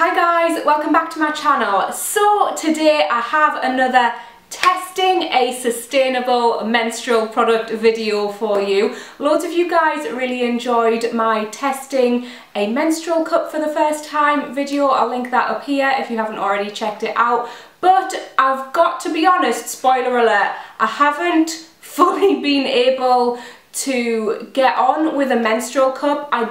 Hi guys, welcome back to my channel. So today I have another testing a sustainable menstrual product video for you. Loads of you guys really enjoyed my testing a menstrual cup for the first time video. I'll link that up here if you haven't already checked it out. But I've got to be honest, spoiler alert, I haven't fully been able to get on with a menstrual cup. I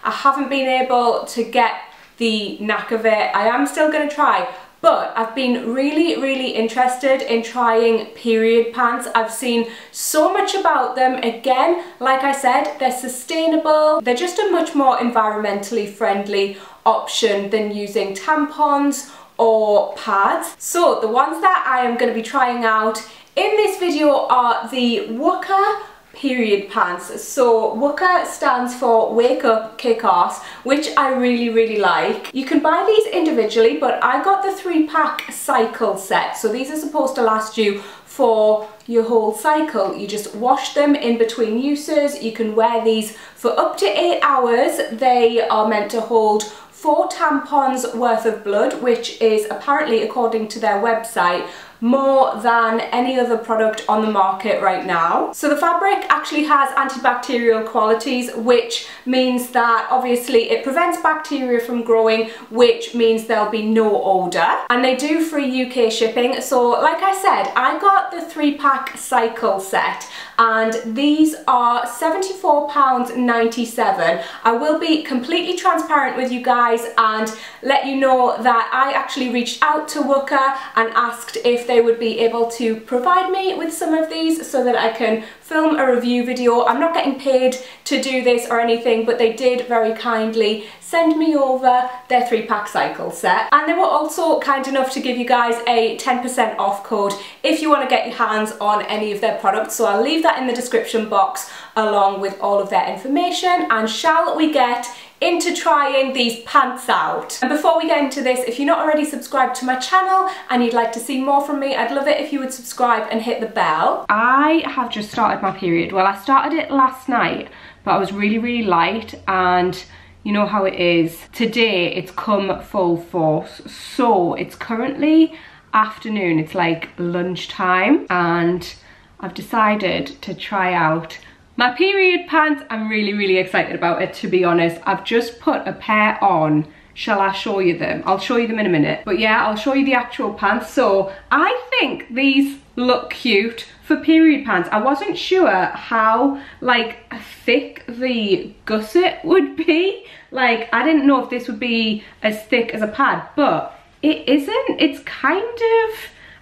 haven't been able to get the knack of it. I am still going to try, but I've been really interested in trying period pants. I've seen so much about them. Again, like I said, they're sustainable. They're just a much more environmentally friendly option than using tampons or pads. So the ones that I am going to be trying out in this video are the Wooka period pants. So Wooka stands for Wake Up Kick Ass, which I really like. You can buy these individually, but I got the 3-pack cycle set. So these are supposed to last you for your whole cycle. You just wash them in between uses. You can wear these for up to 8 hours. They are meant to hold 4 tampons worth of blood, which is apparently, according to their website, more than any other product on the market right now. So the fabric actually has antibacterial qualities, which means that obviously it prevents bacteria from growing, which means there'll be no odour. And they do free UK shipping. So like I said, I got the 3-pack cycle set and these are £74.97. I will be completely transparent with you guys and let you know that I actually reached out to Wooka and asked if they would be able to provide me with some of these so that I can film a review video. I'm not getting paid to do this or anything, but they did very kindly send me over their 3-pack cycle set, and they were also kind enough to give you guys a 10% off code if you want to get your hands on any of their products. So I'll leave that in the description box along with all of their information, and shall we get into trying these pants out. And before we get into this, if you're not already subscribed to my channel and you'd like to see more from me, I'd love it if you would subscribe and hit the bell. I have just started my period. Well, I started it last night, but I was really light, and you know how it is. Today it's come full force. So it's currently afternoon, it's like lunchtime, and I've decided to try out my period pants. I'm really excited about it, to be honest. I've just put a pair on. Shall I show you them? I'll show you them in a minute. But yeah, I'll show you the actual pants. So I think these look cute for period pants. I wasn't sure how like thick the gusset would be. Like, I didn't know if this would be as thick as a pad, but it isn't. It's kind of,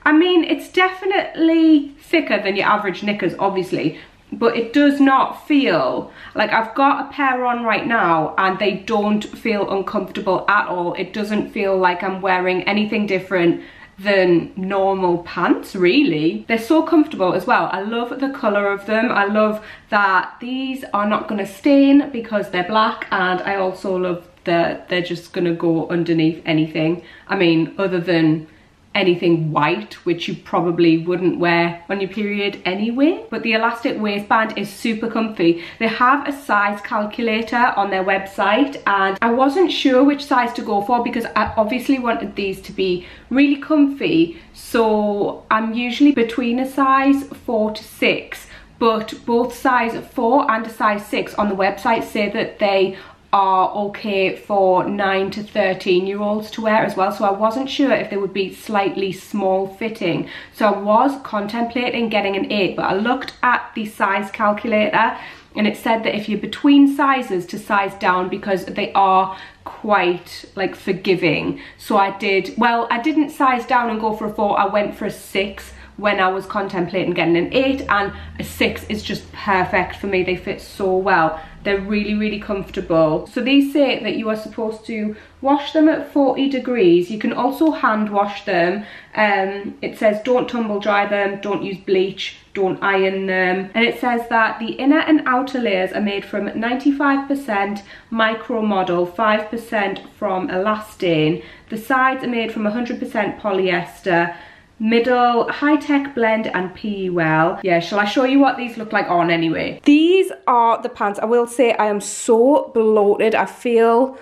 I mean, it's definitely thicker than your average knickers, obviously, but it does not feel like, I've got a pair on right now and they don't feel uncomfortable at all. It doesn't feel like I'm wearing anything different than normal pants, really. They're so comfortable as well. I love the colour of them. I love that these are not going to stain because they're black, and I also love that they're just going to go underneath anything. I mean, other than anything white, which you probably wouldn't wear on your period anyway. But the elastic waistband is super comfy. They have a size calculator on their website, and I wasn't sure which size to go for because I obviously wanted these to be really comfy. So I'm usually between a size 4 to 6, but both size 4 and a size 6 on the website say that they are okay for 9 to 13-year-olds to wear as well. So I wasn't sure if they would be slightly small fitting. So I was contemplating getting an 8, but I looked at the size calculator and it said that if you're between sizes, to size down because they are quite like forgiving. So I didn't size down and go for a 4, I went for a 6 when I was contemplating getting an 8, and a 6 is just perfect for me. They fit so well. They're really comfortable. So these say that you are supposed to wash them at 40 degrees. You can also hand wash them. It says don't tumble dry them, don't use bleach, don't iron them. And it says that the inner and outer layers are made from 95% micro model, 5% from elastane. The sides are made from 100% polyester. Middle, high-tech blend and PE well. Yeah, shall I show you what these look like on anyway? These are the pants. I will say I am so bloated. I feel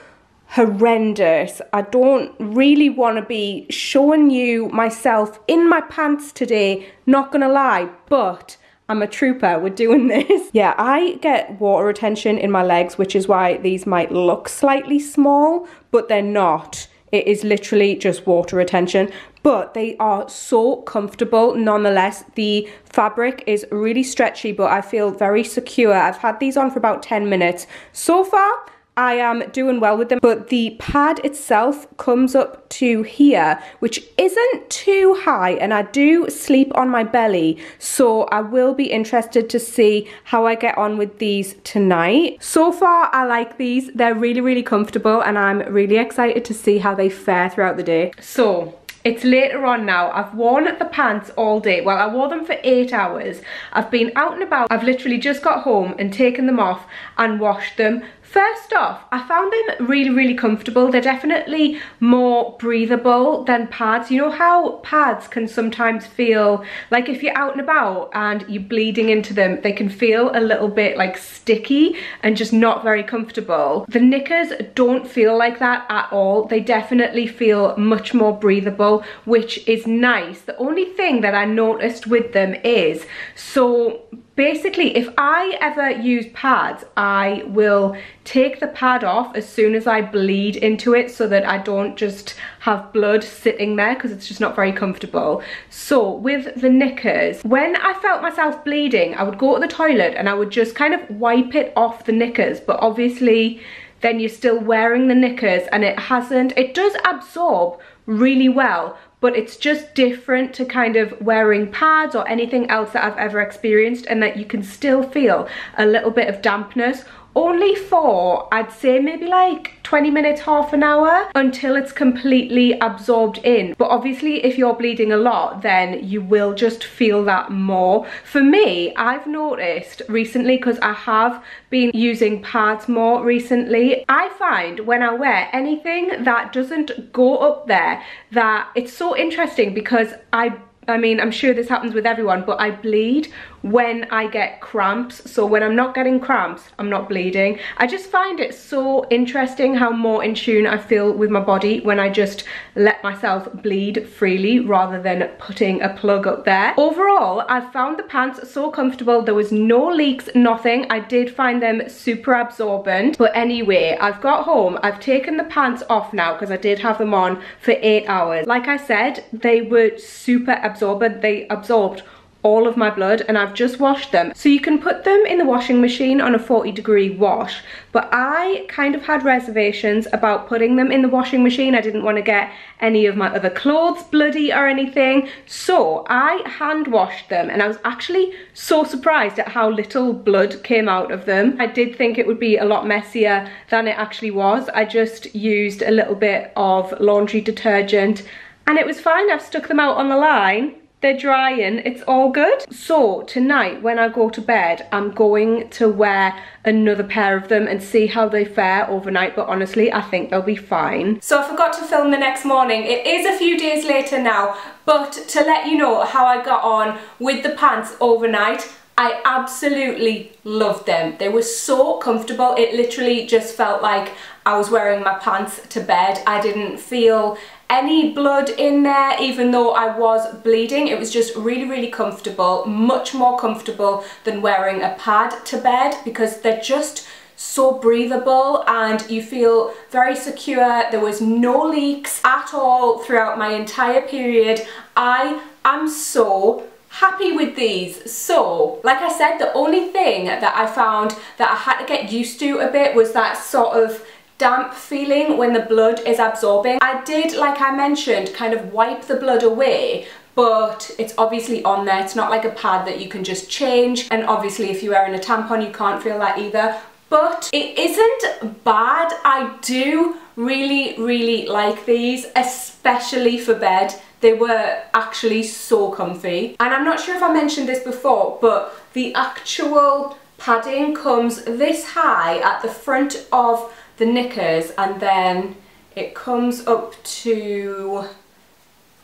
horrendous. I don't really want to be showing you myself in my pants today, not gonna lie, but I'm a trooper, we're doing this. Yeah, I get water retention in my legs, which is why these might look slightly small, but they're not. It is literally just water retention, but they are so comfortable nonetheless. The fabric is really stretchy, but I feel very secure. I've had these on for about 10 minutes. So far, I am doing well with them, but the pad itself comes up to here, which isn't too high, and I do sleep on my belly, so I will be interested to see how I get on with these tonight. So far, I like these. They're really, really comfortable, and I'm really excited to see how they fare throughout the day. So, it's later on now. I've worn the pants all day. Well, I wore them for 8 hours. I've been out and about. I've literally just got home and taken them off and washed them. First off, I found them really, really comfortable. They're definitely more breathable than pads. You know how pads can sometimes feel like if you're out and about and you're bleeding into them, they can feel a little bit like sticky and just not very comfortable. The knickers don't feel like that at all. They definitely feel much more breathable, which is nice. The only thing that I noticed with them is, so basically, if I ever use pads, I will take the pad off as soon as I bleed into it so that I don't just have blood sitting there, because it's just not very comfortable. So with the knickers, when I felt myself bleeding, I would go to the toilet and I would just kind of wipe it off the knickers, but obviously then you're still wearing the knickers and it does absorb really well, but it's just different to kind of wearing pads or anything else that I've ever experienced, and that you can still feel a little bit of dampness. Only for, I'd say maybe like 20 minutes, half an hour, until it's completely absorbed in. But obviously if you're bleeding a lot, then you will just feel that more. For me, I've noticed recently, because I have been using pads more recently, I find when I wear anything that doesn't go up there, that it's so interesting, because I mean, I'm sure this happens with everyone, but I bleed when I get cramps. So when I'm not getting cramps, I'm not bleeding. I just find it so interesting how more in tune I feel with my body when I just let myself bleed freely rather than putting a plug up there. Overall, I found the pants so comfortable. There was no leaks, nothing. I did find them super absorbent. But anyway, I've got home. I've taken the pants off now because I did have them on for 8 hours. Like I said, they were super absorbent. They absorbed all of my blood, and I've just washed them. So you can put them in the washing machine on a 40-degree wash, but I kind of had reservations about putting them in the washing machine. I didn't want to get any of my other clothes bloody or anything, so I hand washed them, and I was actually so surprised at how little blood came out of them. I did think it would be a lot messier than it actually was. I just used a little bit of laundry detergent and it was fine. I've stuck them out on the line. They're drying, it's all good. So tonight when I go to bed, I'm going to wear another pair of them and see how they fare overnight, but honestly I think they'll be fine. So I forgot to film the next morning. It is a few days later now, but to let you know how I got on with the pants overnight, I absolutely loved them. They were so comfortable. It literally just felt like I was wearing my pants to bed. I didn't feel any blood in there, even though I was bleeding. It was just really, really comfortable, much more comfortable than wearing a pad to bed, because they're just so breathable and you feel very secure. There was no leaks at all throughout my entire period. I am so happy with these. So like I said, the only thing that I found that I had to get used to a bit was that sort of damp feeling when the blood is absorbing. I did, like I mentioned, kind of wipe the blood away, but it's obviously on there. It's not like a pad that you can just change, and obviously if you're wearing a tampon you can't feel that either, but it isn't bad. I do really, really like these, especially for bed. They were actually so comfy. And I'm not sure if I mentioned this before, but the actual padding comes this high at the front of the knickers, and then it comes up to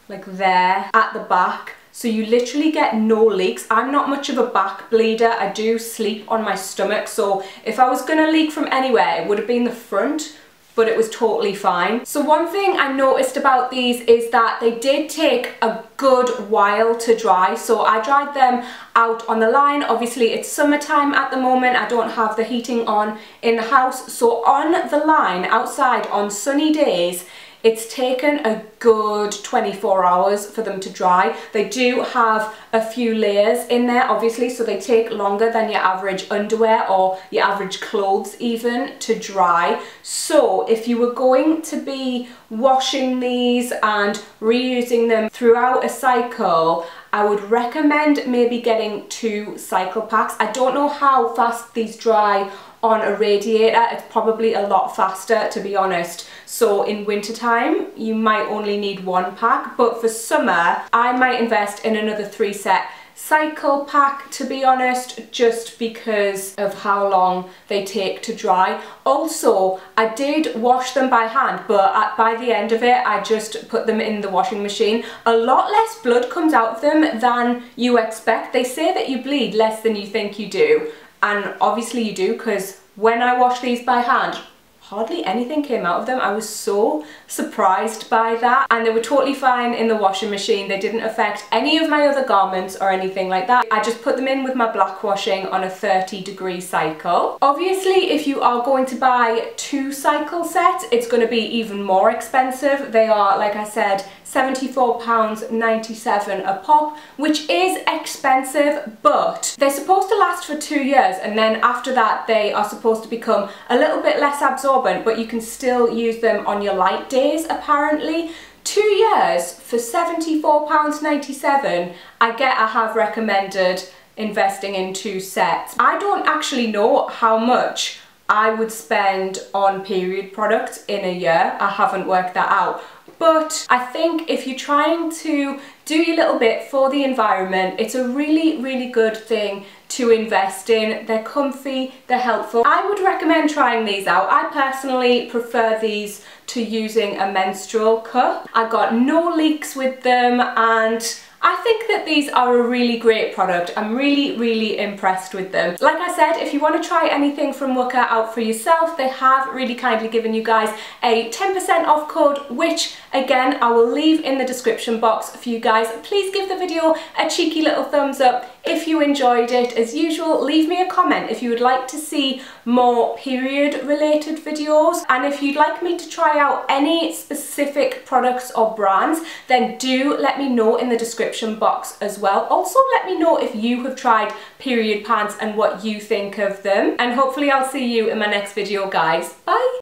like there at the back, so you literally get no leaks. I'm not much of a back bleeder. I do sleep on my stomach, so if I was gonna leak from anywhere, it would have been the front, but it was totally fine. So one thing I noticed about these is that they did take a good while to dry. So I dried them out on the line. Obviously it's summertime at the moment, I don't have the heating on in the house, so on the line outside on sunny days it's taken a good 24 hours for them to dry. They do have a few layers in there obviously, so they take longer than your average underwear or your average clothes even to dry. So if you were going to be washing these and reusing them throughout a cycle, I would recommend maybe getting 2 cycle packs. I don't know how fast these dry on a radiator, it's probably a lot faster to be honest. So in winter time you might only need 1 pack, but for summer I might invest in another 3 set cycle pack to be honest, just because of how long they take to dry. Also I did wash them by hand, but by the end of it I just put them in the washing machine. A lot less blood comes out of them than you expect. They say that you bleed less than you think you do, and obviously you do, because when I wash these by hand hardly anything came out of them. I was so surprised by that, and they were totally fine in the washing machine. They didn't affect any of my other garments or anything like that. I just put them in with my black washing on a 30-degree cycle. Obviously if you are going to buy 2 cycle sets it's going to be even more expensive. They are, like I said, £74.97 a pop, which is expensive, but they're supposed to last for 2 years, and then after that they are supposed to become a little bit less absorbent, but you can still use them on your light days apparently. 2 years for £74.97. I have recommended investing in 2 sets. I don't actually know how much I would spend on period products in a year. I haven't worked that out. But I think if you're trying to do your little bit for the environment, it's a really, really good thing to invest in. They're comfy, they're helpful. I would recommend trying these out. I personally prefer these to using a menstrual cup. I got no leaks with them, and I think that these are a really great product. I'm really, really impressed with them. Like I said, if you want to try anything from Wooka out for yourself, they have really kindly given you guys a 10% off code, which again, I will leave in the description box for you guys. Please give the video a cheeky little thumbs up if you enjoyed it. As usual, leave me a comment if you would like to see more period related videos, and if you'd like me to try out any specific products or brands, then do let me know in the description box as well. Also let me know if you have tried period pants and what you think of them, and hopefully I'll see you in my next video guys. Bye!